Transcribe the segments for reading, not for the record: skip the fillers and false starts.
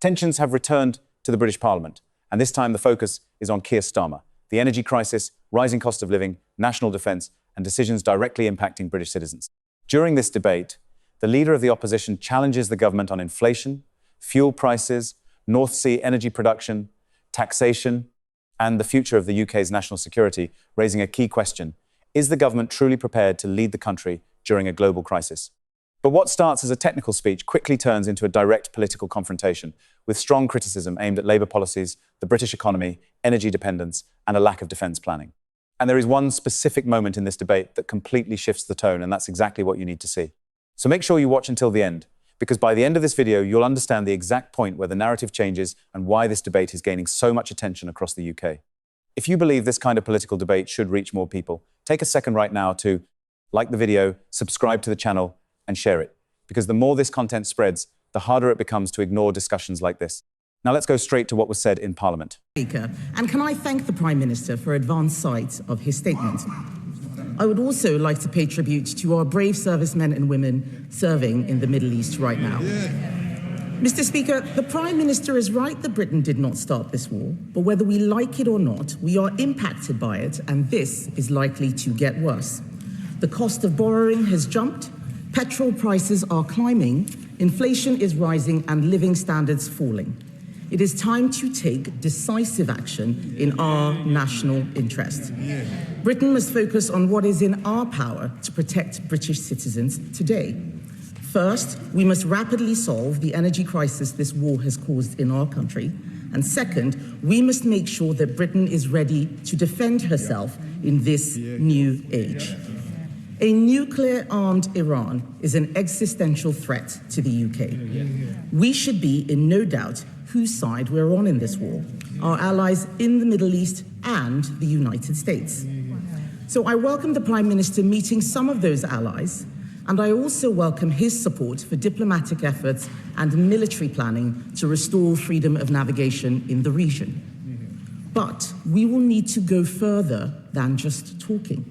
Tensions have returned to the British Parliament, and this time the focus is on Keir Starmer, the energy crisis, rising cost of living, national defence, and decisions directly impacting British citizens. During this debate, the leader of the opposition challenges the government on inflation, fuel prices, North Sea energy production, taxation, and the future of the UK's national security, raising a key question: is the government truly prepared to lead the country during a global crisis? But what starts as a technical speech quickly turns into a direct political confrontation, with strong criticism aimed at Labour policies, the British economy, energy dependence, and a lack of defence planning. And there is one specific moment in this debate that completely shifts the tone, and that's exactly what you need to see. So make sure you watch until the end, because by the end of this video, you'll understand the exact point where the narrative changes and why this debate is gaining so much attention across the UK. If you believe this kind of political debate should reach more people, take a second right now to like the video, subscribe to the channel, and share it, because the more this content spreads, the harder it becomes to ignore discussions like this. Now let's go straight to what was said in Parliament. Speaker, and can I thank the Prime Minister for advance sight of his statement. I would also like to pay tribute to our brave servicemen and women serving in the Middle East right now. Mr. Speaker, the Prime Minister is right that Britain did not start this war, but whether we like it or not, we are impacted by it, and this is likely to get worse. The cost of borrowing has jumped, petrol prices are climbing, inflation is rising, and living standards falling. It is time to take decisive action in our national interest. Britain must focus on what is in our power to protect British citizens today. First, we must rapidly solve the energy crisis this war has caused in our country. And second, we must make sure that Britain is ready to defend herself in this new age. A nuclear-armed Iran is an existential threat to the UK. We should be in no doubt whose side we're on in this war, our allies in the Middle East and the United States. So I welcome the Prime Minister meeting some of those allies, and I also welcome his support for diplomatic efforts and military planning to restore freedom of navigation in the region. But we will need to go further than just talking.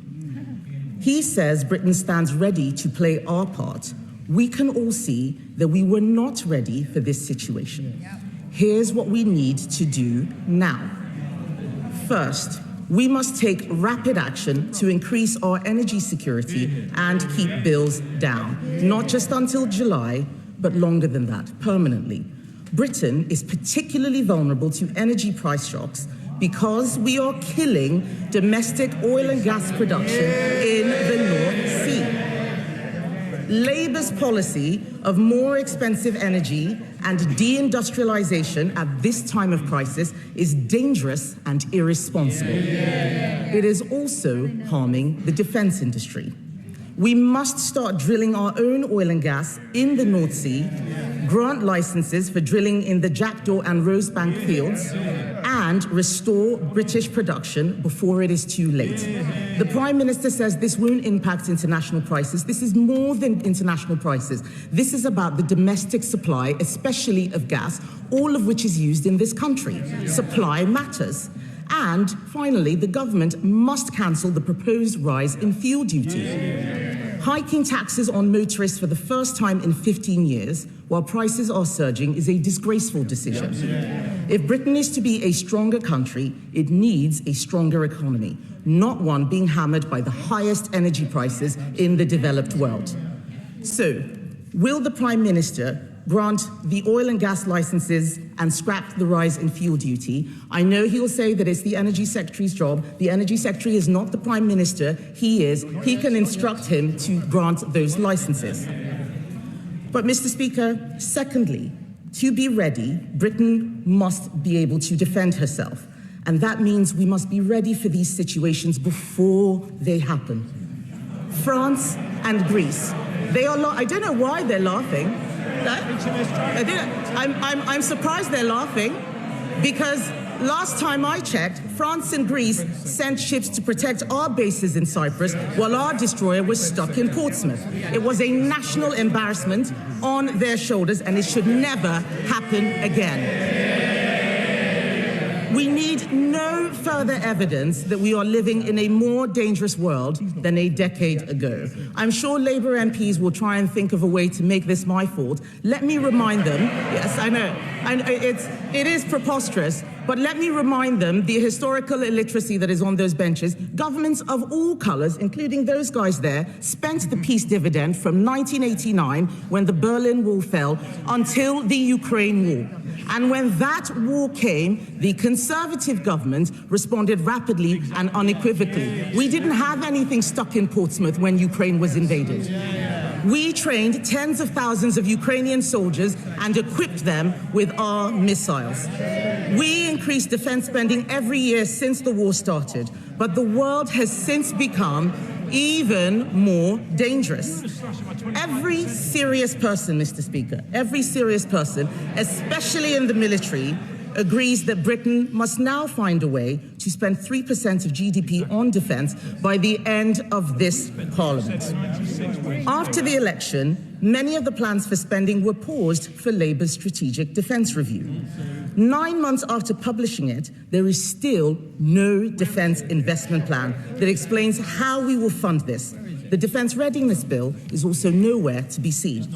He says Britain stands ready to play our part. We can all see that we were not ready for this situation. Here's what we need to do now. First, we must take rapid action to increase our energy security and keep bills down, not just until July, but longer than that, permanently. Britain is particularly vulnerable to energy price shocks because we are killing domestic oil and gas production in the North Sea. Labour's policy of more expensive energy and deindustrialisation at this time of crisis is dangerous and irresponsible. It is also harming the defence industry. We must start drilling our own oil and gas in the North Sea, grant licenses for drilling in the Jackdaw and Rosebank fields, and restore British production before it is too late. The Prime Minister says this won't impact international prices. This is more than international prices. This is about the domestic supply, especially of gas, all of which is used in this country. Supply matters. And finally, the government must cancel the proposed rise in fuel duty. Hiking taxes on motorists for the first time in 15 years, while prices are surging, is a disgraceful decision. If Britain is to be a stronger country, it needs a stronger economy, not one being hammered by the highest energy prices in the developed world. So, will the Prime Minister grant the oil and gas licenses and scrap the rise in fuel duty? I know he'll say that it's the Energy Secretary's job. The Energy Secretary is not the Prime Minister. He is. He can instruct him to grant those licenses. But, Mr. Speaker, secondly, to be ready, Britain must be able to defend herself. And that means we must be ready for these situations before they happen. France and Greece, I don't know why they're laughing. I'm surprised they're laughing, because last time I checked, France and Greece sent ships to protect our bases in Cyprus while our destroyer was stuck in Portsmouth. It was a national embarrassment on their shoulders, and it should never happen again. We need no further evidence that we are living in a more dangerous world than a decade ago. I'm sure Labour MPs will try and think of a way to make this my fault. Let me remind them, yes, I know it is preposterous, but let me remind them the historical illiteracy that is on those benches. Governments of all colours, including those guys there, spent the peace dividend from 1989, when the Berlin Wall fell, until the Ukraine war. And when that war came, the Conservative government responded rapidly and unequivocally. We didn't have anything stuck in Portsmouth when Ukraine was invaded. We trained tens of thousands of Ukrainian soldiers and equipped them with our missiles. We increased defense spending every year since the war started, but the world has since become even more dangerous. Every serious person, Mr. Speaker, every serious person, especially in the military, agrees that Britain must now find a way to spend 3% of GDP on defence by the end of this Parliament. After the election, many of the plans for spending were paused for Labour's strategic defence review. 9 months after publishing it, there is still no defence investment plan that explains how we will fund this. The Defence Readiness Bill is also nowhere to be seen.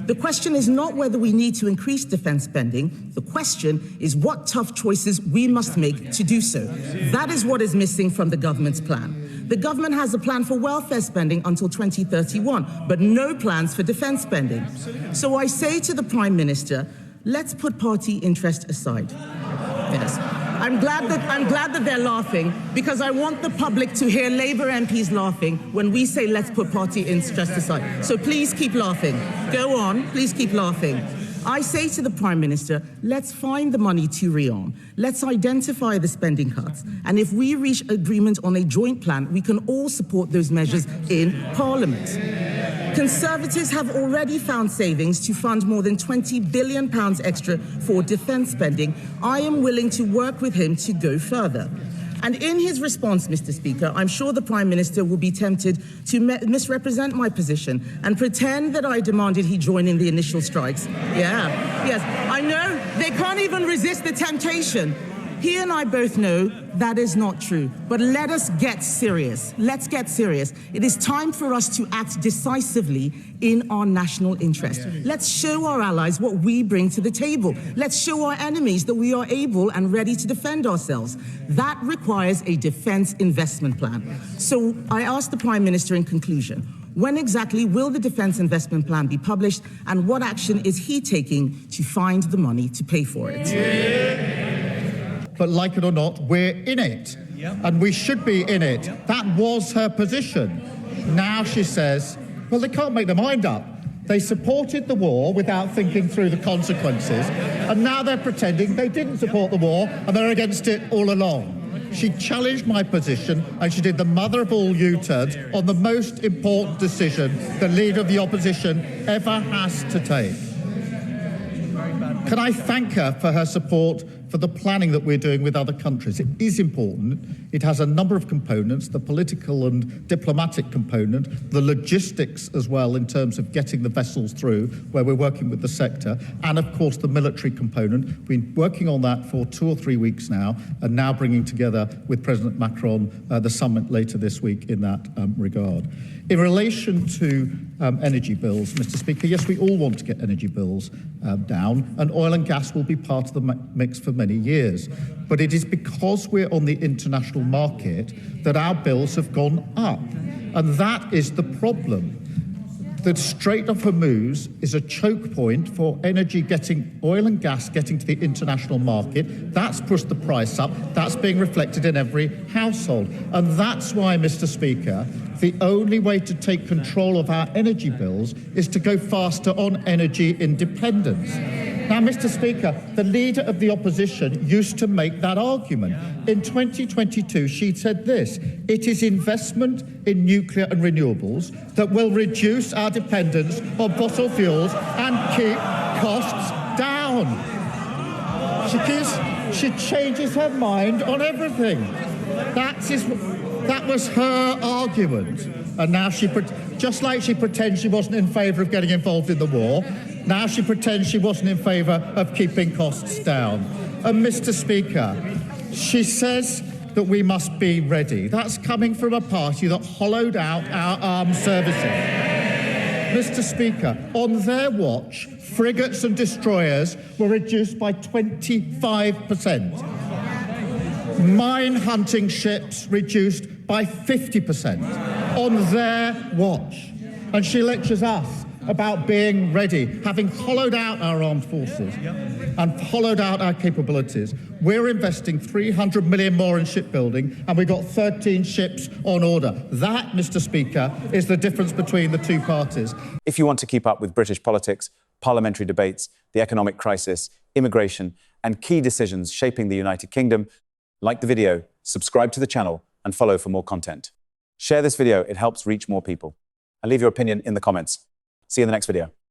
The question is not whether we need to increase defence spending. The question is what tough choices we must make to do so. That is what is missing from the government's plan. The government has a plan for welfare spending until 2031, but no plans for defence spending. So I say to the Prime Minister, let's put party interest aside. Yes. I'm glad that they're laughing, because I want the public to hear Labour MPs laughing when we say let's put party interest aside. So please keep laughing. Go on, please keep laughing. I say to the Prime Minister, let's find the money to rearm. Let's identify the spending cuts. And if we reach agreement on a joint plan, we can all support those measures in Parliament. Conservatives have already found savings to fund more than £20 billion extra for defence spending. I am willing to work with him to go further. And in his response, Mr. Speaker, I'm sure the Prime Minister will be tempted to misrepresent my position and pretend that I demanded he join in the initial strikes. Yes, I know. They can't even resist the temptation. He and I both know that is not true. But let us get serious. Let's get serious. It is time for us to act decisively in our national interest. Let's show our allies what we bring to the table. Let's show our enemies that we are able and ready to defend ourselves. That requires a defence investment plan. So I ask the Prime Minister in conclusion, when exactly will the defence investment plan be published, and what action is he taking to find the money to pay for it? But like it or not, we're in it. And we should be in it. That was her position. Now she says, well, they can't make their mind up. They supported the war without thinking through the consequences, and now they're pretending they didn't support the war and they're against it all along. She challenged my position, and she did the mother of all U-turns on the most important decision the Leader of the Opposition ever has to take. Can I thank her for her support for the planning that we're doing with other countries? It is important. It has a number of components, the political and diplomatic component, the logistics as well in terms of getting the vessels through, where we're working with the sector, and of course the military component. We've been working on that for 2 or 3 weeks now, and now bringing together with President Macron the summit later this week in that regard. In relation to energy bills, Mr. Speaker, yes, we all want to get energy bills down, and oil and gas will be part of the mix for many years. But it is because we're on the international market that our bills have gone up. And that is the problem. The Strait of Hormuz is a choke point for energy oil and gas getting to the international market. That's pushed the price up. That's being reflected in every household. And that's why, Mr. Speaker, the only way to take control of our energy bills is to go faster on energy independence. Now, Mr. Speaker, the Leader of the Opposition used to make that argument. In 2022, she said this: it is investment in nuclear and renewables that will reduce our dependence on fossil fuels and keep costs down. She changes her mind on everything. That was her argument. And now just like she pretends she wasn't in favour of getting involved in the war, now she pretends she wasn't in favour of keeping costs down. And Mr. Speaker, She says that we must be ready. That's coming from a party that hollowed out our armed services. Mr. Speaker, on their watch, frigates and destroyers were reduced by 25%. Mine-hunting ships reduced by 50% on their watch. And she lectures us about being ready, having hollowed out our armed forces and hollowed out our capabilities. We're investing 300 million more in shipbuilding, and we've got 13 ships on order. That, Mr. Speaker, is the difference between the two parties. If you want to keep up with British politics, parliamentary debates, the economic crisis, immigration, and key decisions shaping the United Kingdom, like the video, subscribe to the channel, and follow for more content. Share this video, it helps reach more people. And leave your opinion in the comments. See you in the next video.